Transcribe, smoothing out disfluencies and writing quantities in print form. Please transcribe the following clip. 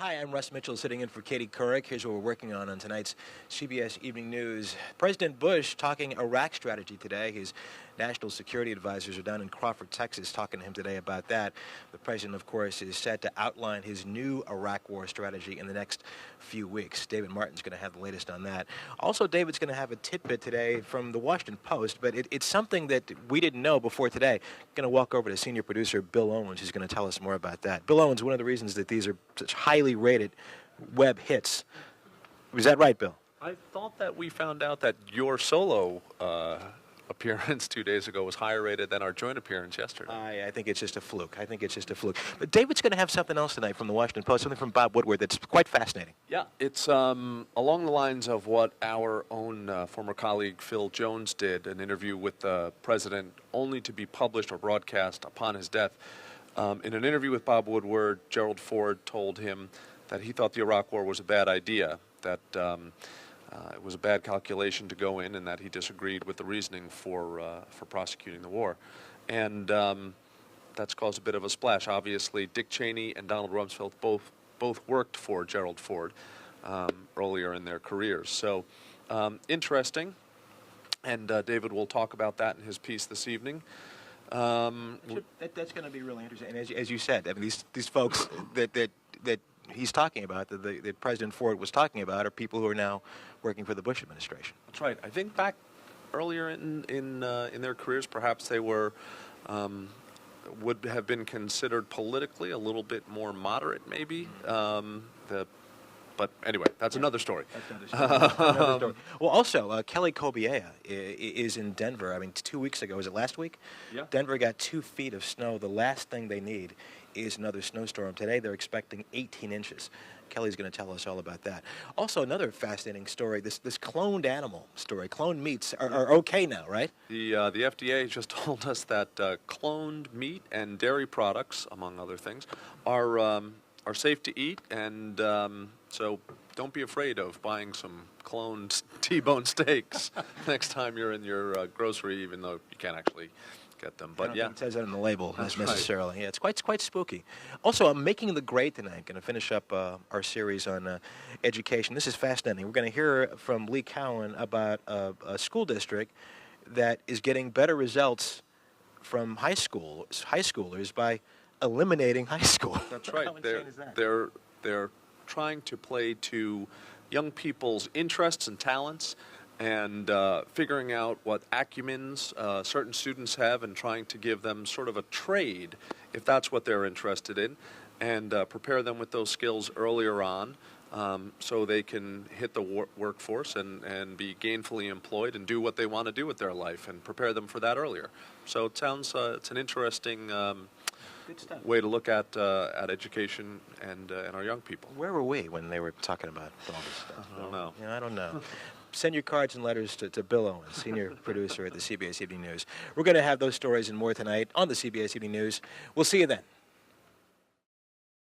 Hi, I'm Russ Mitchell sitting in for Katie Couric. Here's what we're working on tonight's CBS Evening News. President Bush talking Iraq strategy today. His national security advisors are down in Crawford, Texas, talking to him today about that. The president, of course, is set to outline his new Iraq war strategy in the next few weeks. David Martin's going to have the latest on that. Also, David's going to have a tidbit today from the Washington Post, but it's something that we didn't know before today. I'm going to walk over to senior producer Bill Owens, who's going to tell us more about that. Bill Owens, one of the reasons that these are such highly rated web hits. Was that right, Bill? I thought that we found out that your solo appearance 2 days ago was higher rated than our joint appearance yesterday. I think it's just a fluke. But David's going to have something else tonight from the Washington Post, something from Bob Woodward that's quite fascinating. Yeah, it's along the lines of what our own former colleague Phil Jones did, an interview with the president only to be published or broadcast upon his death. In an interview with Bob Woodward, Gerald Ford told him that he thought the Iraq War was a bad idea, that it was a bad calculation to go in, and that he disagreed with the reasoning for prosecuting the war. And that's caused a bit of a splash. Obviously, Dick Cheney and Donald Rumsfeld both worked for Gerald Ford earlier in their careers. So interesting, and David will talk about that in his piece this evening. That's going to be really interesting. And as you said, I mean, these folks that he's talking about, that President Ford was talking about, are people who are now working for the Bush administration. That's right. I think back earlier in their careers, perhaps they would have been considered politically a little bit more moderate, maybe. But anyway, that's another story. Another story. Well, also, Kelly Kobiea is in Denver. I mean, 2 weeks ago, was it last week? Yeah. Denver got 2 feet of snow. The last thing they need is another snowstorm. Today, they're expecting 18 inches. Kelly's going to tell us all about that. Also, another fascinating story, this cloned animal story. Cloned meats are okay now, right? The FDA just told us that cloned meat and dairy products, among other things, are safe to eat, and so don't be afraid of buying some cloned T-bone steaks next time you're in your grocery, even though you can't actually get them. But yeah, it says that on the label necessarily. Right. Yeah, it's quite spooky. Also, I'm making the grade tonight. Going to finish up our series on education. This is fascinating. We're going to hear from Lee Cowan about a school district that is getting better results from high schoolers by eliminating high school. That's right. How insane is that? They're trying to play to young people's interests and talents, and figuring out what acumens certain students have, and trying to give them sort of a trade, if that's what they're interested in, and prepare them with those skills earlier on, so they can hit the workforce and be gainfully employed and do what they want to do with their life, and prepare them for that earlier. So it sounds it's an interesting way to look at education and our young people. Where were we when they were talking about all this stuff? I don't know. I don't know. Send your cards and letters to Bill Owens, senior producer at the CBS Evening News. We're going to have those stories and more tonight on the CBS Evening News. We'll see you then.